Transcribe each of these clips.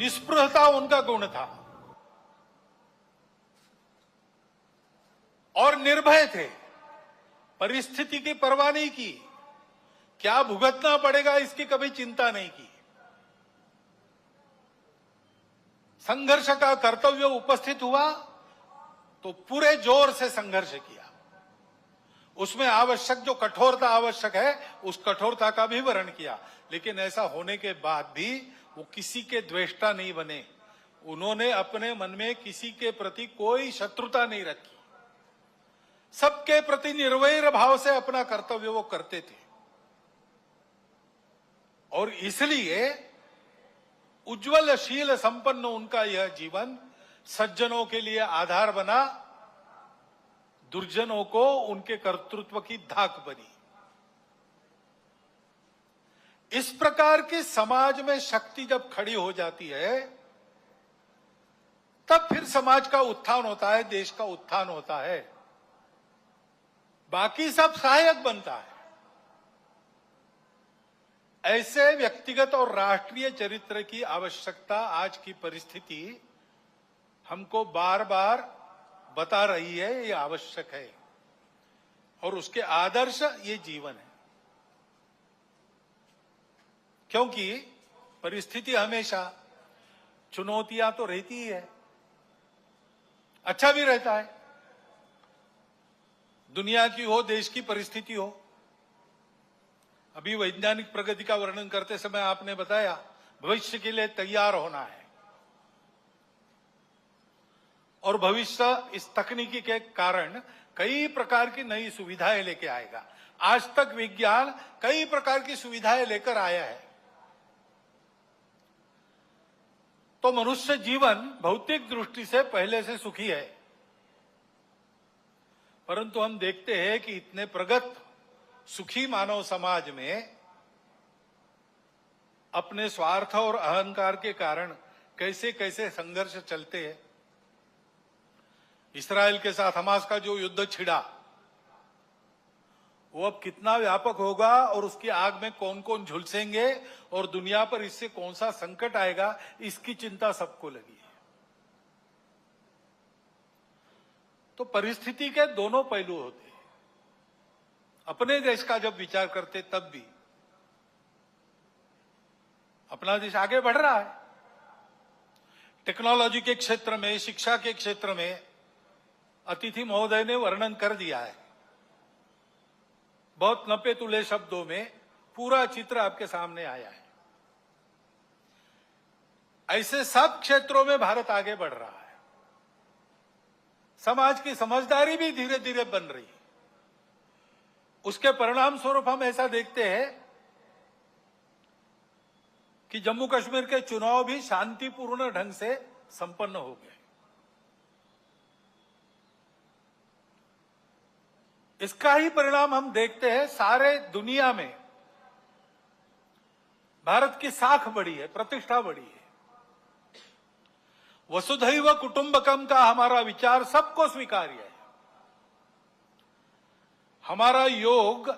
निस्पृहता उनका गुण था और निर्भय थे, परिस्थिति की परवाह नहीं की, क्या भुगतना पड़ेगा इसकी कभी चिंता नहीं की। संघर्ष का कर्तव्य उपस्थित हुआ तो पूरे जोर से संघर्ष किया। उसमें आवश्यक जो कठोरता आवश्यक है उस कठोरता का भी वर्ण किया, लेकिन ऐसा होने के बाद भी वो किसी के द्वेष्टा नहीं बने। उन्होंने अपने मन में किसी के प्रति कोई शत्रुता नहीं रखी, सबके प्रति निर्वैर भाव से अपना कर्तव्य वो करते थे। और इसलिए उज्ज्वलशील संपन्न उनका यह जीवन सज्जनों के लिए आधार बना, दुर्जनों को उनके कर्तृत्व की धाक बनी। इस प्रकार की समाज में शक्ति जब खड़ी हो जाती है तब फिर समाज का उत्थान होता है, देश का उत्थान होता है, बाकी सब सहायक बनता है। ऐसे व्यक्तिगत और राष्ट्रीय चरित्र की आवश्यकता आज की परिस्थिति हमको बार बार बता रही है, ये आवश्यक है और उसके आदर्श ये जीवन है। क्योंकि परिस्थिति हमेशा चुनौतियां तो रहती ही है, अच्छा भी रहता है। दुनिया की हो, देश की परिस्थिति हो। अभी वैज्ञानिक प्रगति का वर्णन करते समय आपने बताया भविष्य के लिए तैयार होना है और भविष्य इस तकनीकी के कारण कई प्रकार की नई सुविधाएं लेके आएगा। आज तक विज्ञान कई प्रकार की सुविधाएं लेकर आया है। तो मनुष्य जीवन भौतिक दृष्टि से पहले से सुखी है, परंतु हम देखते हैं कि इतने प्रगत सुखी मानव समाज में अपने स्वार्थ और अहंकार के कारण कैसे कैसे संघर्ष चलते हैं। इस्राएल के साथ हमास का जो युद्ध छिड़ा वो अब कितना व्यापक होगा और उसकी आग में कौन कौन झुलसेंगे और दुनिया पर इससे कौन सा संकट आएगा, इसकी चिंता सबको लगी है। तो परिस्थिति के दोनों पहलू होते हैं। अपने देश का जब विचार करते तब भी अपना देश आगे बढ़ रहा है, टेक्नोलॉजी के क्षेत्र में, शिक्षा के क्षेत्र में। अतिथि महोदय ने वर्णन कर दिया है, बहुत नपे तुले शब्दों में पूरा चित्र आपके सामने आया है। ऐसे सब क्षेत्रों में भारत आगे बढ़ रहा है, समाज की समझदारी भी धीरे धीरे बन रही है। उसके परिणाम स्वरूप हम ऐसा देखते हैं कि जम्मू कश्मीर के चुनाव भी शांतिपूर्ण ढंग से संपन्न हो गए। इसका ही परिणाम हम देखते हैं सारे दुनिया में। भारत की साख बढ़ी है, प्रतिष्ठा बढ़ी है। वसुधैव कुटुंबकम का हमारा विचार सबको स्वीकार्य है। हमारा योग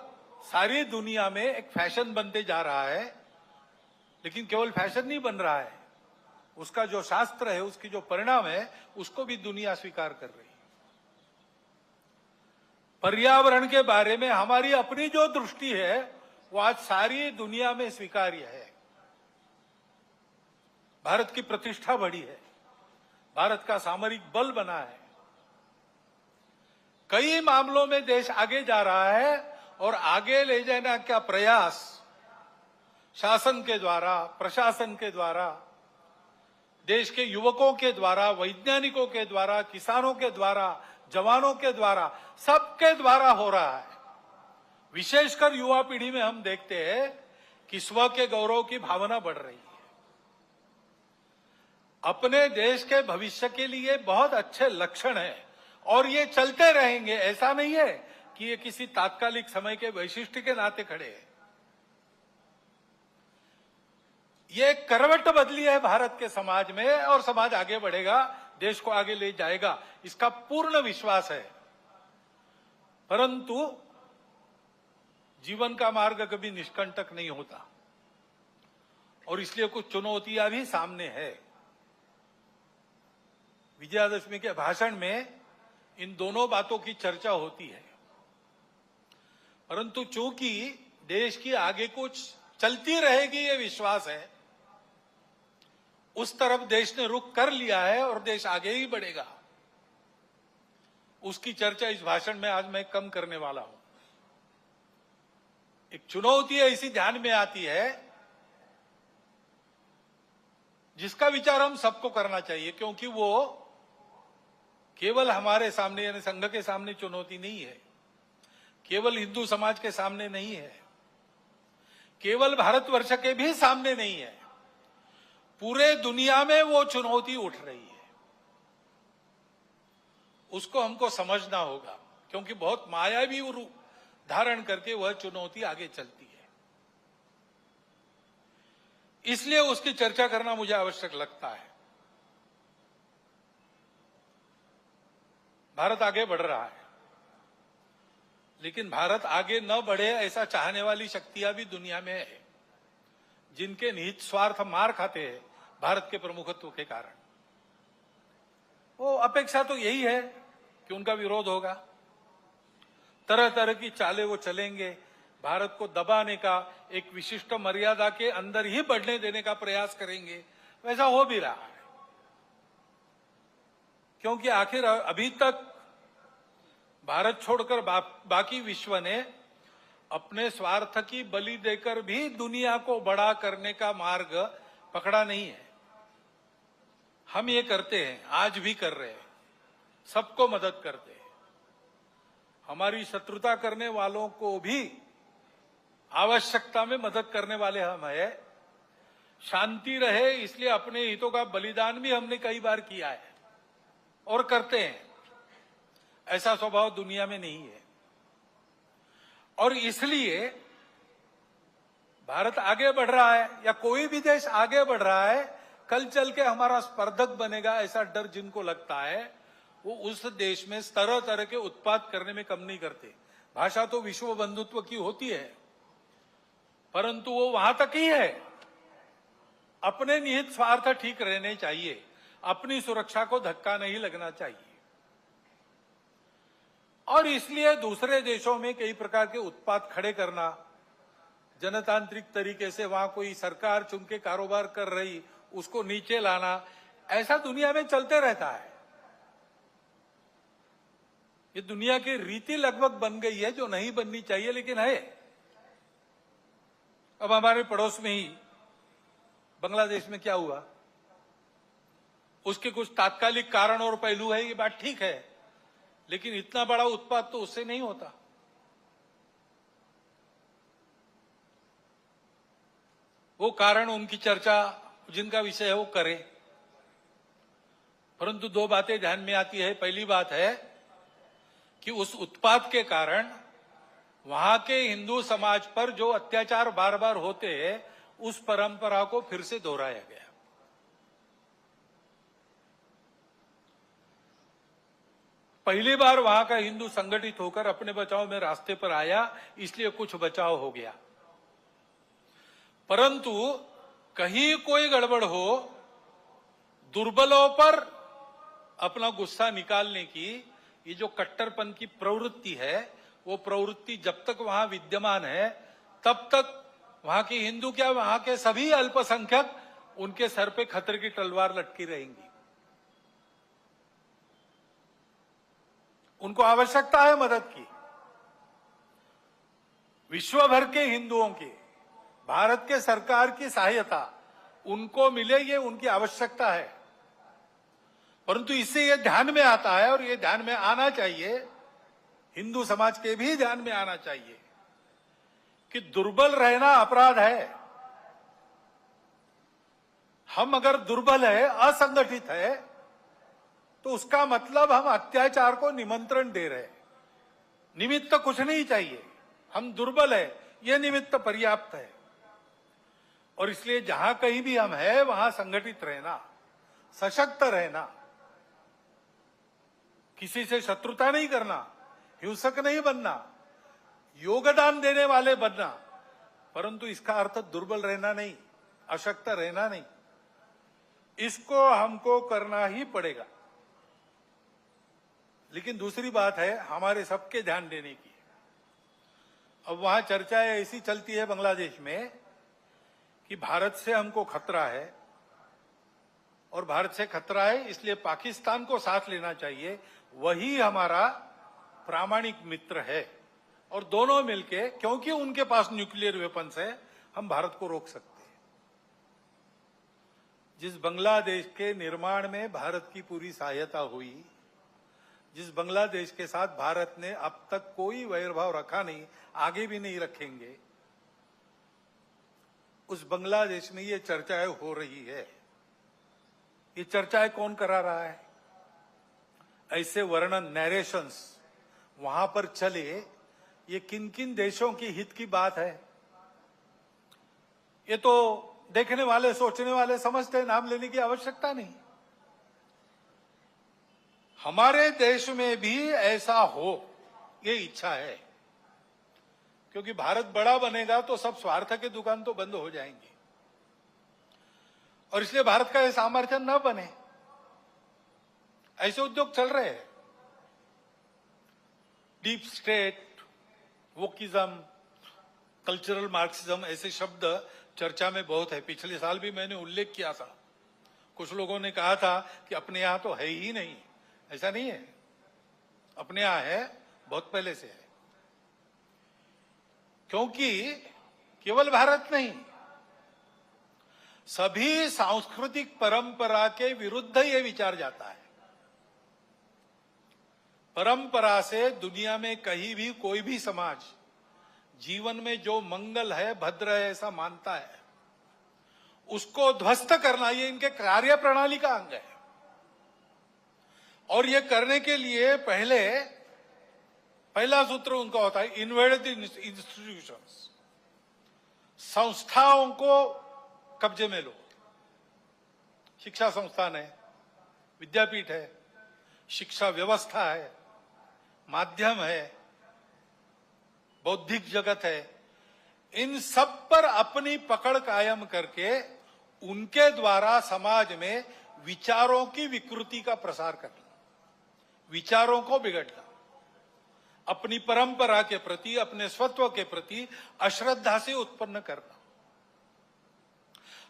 सारी दुनिया में एक फैशन बनते जा रहा है, लेकिन केवल फैशन नहीं बन रहा है, उसका जो शास्त्र है, उसकी जो परिणाम है, उसको भी दुनिया स्वीकार कर रही है। पर्यावरण के बारे में हमारी अपनी जो दृष्टि है वो आज सारी दुनिया में स्वीकार्य है। भारत की प्रतिष्ठा बढ़ी है, भारत का सामरिक बल बना है, कई मामलों में देश आगे जा रहा है और आगे ले जाने का प्रयास शासन के द्वारा, प्रशासन के द्वारा, देश के युवकों के द्वारा, वैज्ञानिकों के द्वारा, किसानों के द्वारा, जवानों के द्वारा, सबके द्वारा हो रहा है। विशेषकर युवा पीढ़ी में हम देखते हैं कि स्व के गौरव की भावना बढ़ रही है। अपने देश के भविष्य के लिए बहुत अच्छे लक्षण हैं और ये चलते रहेंगे। ऐसा नहीं है कि ये किसी तात्कालिक समय के वैशिष्ट्य के नाते खड़े हैं। ये करवट बदली है भारत के समाज में और समाज आगे बढ़ेगा, देश को आगे ले जाएगा, इसका पूर्ण विश्वास है। परंतु जीवन का मार्ग कभी निष्कंटक नहीं होता और इसलिए कुछ चुनौतियां भी सामने है। विजयादशमी के भाषण में इन दोनों बातों की चर्चा होती है, परंतु चूंकि देश की आगे कुछ चलती रहेगी ये विश्वास है, उस तरफ देश ने रुख कर लिया है और देश आगे ही बढ़ेगा। उसकी चर्चा इस भाषण में आज मैं कम करने वाला हूं। एक चुनौती ऐसी ध्यान में आती है जिसका विचार हम सबको करना चाहिए, क्योंकि वो केवल हमारे सामने यानी संघ के सामने चुनौती नहीं है, केवल हिंदू समाज के सामने नहीं है, केवल भारतवर्ष के भी सामने नहीं है, पूरे दुनिया में वो चुनौती उठ रही है। उसको हमको समझना होगा, क्योंकि बहुत मायावी रूप धारण करके वह चुनौती आगे चलती है। इसलिए उसकी चर्चा करना मुझे आवश्यक लगता है। भारत आगे बढ़ रहा है, लेकिन भारत आगे न बढ़े ऐसा चाहने वाली शक्तियां भी दुनिया में है, जिनके निहित स्वार्थ मार खाते हैं भारत के प्रमुखत्व के कारण। वो अपेक्षा तो यही है कि उनका विरोध होगा, तरह तरह की चालें वो चलेंगे, भारत को दबाने का, एक विशिष्ट मर्यादा के अंदर ही बढ़ने देने का प्रयास करेंगे। वैसा हो भी रहा है, क्योंकि आखिर अभी तक भारत छोड़कर बाकी विश्व ने अपने स्वार्थ की बलि देकर भी दुनिया को बड़ा करने का मार्ग पकड़ा नहीं है। हम ये करते हैं, आज भी कर रहे हैं, सबको मदद करते हैं। हमारी शत्रुता करने वालों को भी आवश्यकता में मदद करने वाले हम हैं। शांति रहे इसलिए अपने हितों का बलिदान भी हमने कई बार किया है और करते हैं। ऐसा स्वभाव दुनिया में नहीं है, और इसलिए भारत आगे बढ़ रहा है या कोई भी देश आगे बढ़ रहा है, कल चल के हमारा स्पर्धक बनेगा ऐसा डर जिनको लगता है, वो उस देश में तरह तरह के उत्पाद करने में कम नहीं करते। भाषा तो विश्व बंधुत्व की होती है, परंतु वो वहां तक ही है। अपने निहित स्वार्थ ठीक रहने चाहिए, अपनी सुरक्षा को धक्का नहीं लगना चाहिए। और इसलिए दूसरे देशों में कई प्रकार के उत्पाद खड़े करना, जनतांत्रिक तरीके से वहां कोई सरकार चुन के कारोबार कर रही, उसको नीचे लाना, ऐसा दुनिया में चलते रहता है। ये दुनिया की रीति लगभग बन गई है, जो नहीं बननी चाहिए लेकिन है। अब हमारे पड़ोस में ही बांग्लादेश में क्या हुआ, उसके कुछ तात्कालिक कारण और पहलू है, ये बात ठीक है, लेकिन इतना बड़ा उत्पाद तो उससे नहीं होता। वो कारण, उनकी चर्चा जिनका विषय है वो करे, परंतु दो बातें ध्यान में आती है। पहली बात है कि उस उत्पाद के कारण वहां के हिंदू समाज पर जो अत्याचार बार बार होते हैं, उस परंपरा को फिर से दोहराया गया। पहली बार वहां का हिंदू संगठित होकर अपने बचाव में रास्ते पर आया, इसलिए कुछ बचाव हो गया। परंतु कहीं कोई गड़बड़ हो, दुर्बलों पर अपना गुस्सा निकालने की ये जो कट्टरपन की प्रवृत्ति है, वो प्रवृत्ति जब तक वहां विद्यमान है, तब तक वहां के हिंदू क्या, वहां के सभी अल्पसंख्यक, उनके सर पे खतरे की तलवार लटकी रहेंगी। उनको आवश्यकता है मदद की। विश्व भर के हिंदुओं की, भारत के सरकार की सहायता उनको मिले, ये उनकी आवश्यकता है। परंतु इससे ये ध्यान में आता है, और ये ध्यान में आना चाहिए, हिंदू समाज के भी ध्यान में आना चाहिए कि दुर्बल रहना अपराध है। हम अगर दुर्बल है, असंगठित है, तो उसका मतलब हम अत्याचार को निमंत्रण दे रहे हैं। निमित्त कुछ नहीं चाहिए, हम दुर्बल है, यह निमित्त पर्याप्त है। और इसलिए जहां कहीं भी हम हैं, वहां संगठित रहना, सशक्त रहना, किसी से शत्रुता नहीं करना, हिंसक नहीं बनना, योगदान देने वाले बनना, परंतु इसका अर्थ दुर्बल रहना नहीं, अशक्त रहना नहीं। इसको हमको करना ही पड़ेगा। लेकिन दूसरी बात है हमारे सबके ध्यान देने की। अब वहां चर्चाएं ऐसी चलती है बांग्लादेश में कि भारत से हमको खतरा है और भारत से खतरा है इसलिए पाकिस्तान को साथ लेना चाहिए, वही हमारा प्रामाणिक मित्र है और दोनों मिलके, क्योंकि उनके पास न्यूक्लियर वेपन्स है, हम भारत को रोक सकते हैं। जिस बांग्लादेश के निर्माण में भारत की पूरी सहायता हुई, जिस बांग्लादेश के साथ भारत ने अब तक कोई वैरभाव रखा नहीं, आगे भी नहीं रखेंगे, उस बांग्लादेश में ये चर्चाएं हो रही है। ये चर्चाएं कौन करा रहा है? ऐसे वर्णन, नैरेशंस वहां पर चले, ये किन किन देशों की हित की बात है? ये तो देखने वाले, सोचने वाले समझते हैं, नाम लेने की आवश्यकता नहीं। हमारे देश में भी ऐसा हो, ये इच्छा है, क्योंकि भारत बड़ा बनेगा तो सब स्वार्थ के दुकान तो बंद हो जाएंगे और इसलिए भारत का ये सामर्थ्य न बने, ऐसे उद्योग चल रहे हैं। Deep state, wokeism, cultural Marxism, ऐसे शब्द चर्चा में बहुत है। पिछले साल भी मैंने उल्लेख किया था। कुछ लोगों ने कहा था कि अपने यहां तो है ही नहीं। ऐसा नहीं है, अपने यहां है, बहुत पहले से है। क्योंकि केवल भारत नहीं, सभी सांस्कृतिक परंपरा के विरुद्ध ये विचार जाता है। परंपरा से दुनिया में कहीं भी कोई भी समाज जीवन में जो मंगल है, भद्र है, ऐसा मानता है, उसको ध्वस्त करना ये इनके कार्य प्रणाली का अंग है। और ये करने के लिए पहला सूत्र उनका होता है इन्वेड द इंस्टीट्यूशंस, संस्थाओं को कब्जे में लो। शिक्षा संस्थान है, विद्यापीठ है, शिक्षा व्यवस्था है, माध्यम है, बौद्धिक जगत है, इन सब पर अपनी पकड़ कायम करके उनके द्वारा समाज में विचारों की विकृति का प्रसार करना, विचारों को बिगड़ना, अपनी परंपरा के प्रति, अपने स्वत्व के प्रति अश्रद्धा से उत्पन्न करना।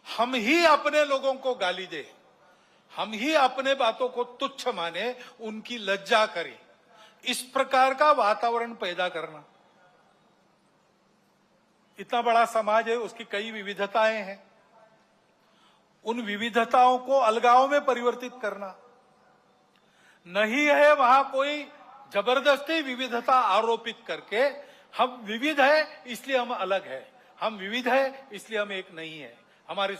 हम ही अपने लोगों को गाली दे, हम ही अपने बातों को तुच्छ माने, उनकी लज्जा करें, इस प्रकार का वातावरण पैदा करना। इतना बड़ा समाज है, उसकी कई विविधताएं हैं, उन विविधताओं को अलगाव में परिवर्तित करना नहीं है। वहां कोई जबरदस्ती विविधता आरोपित करके हम विविध है इसलिए हम अलग है, हम विविध है इसलिए हम एक नहीं है, हमारे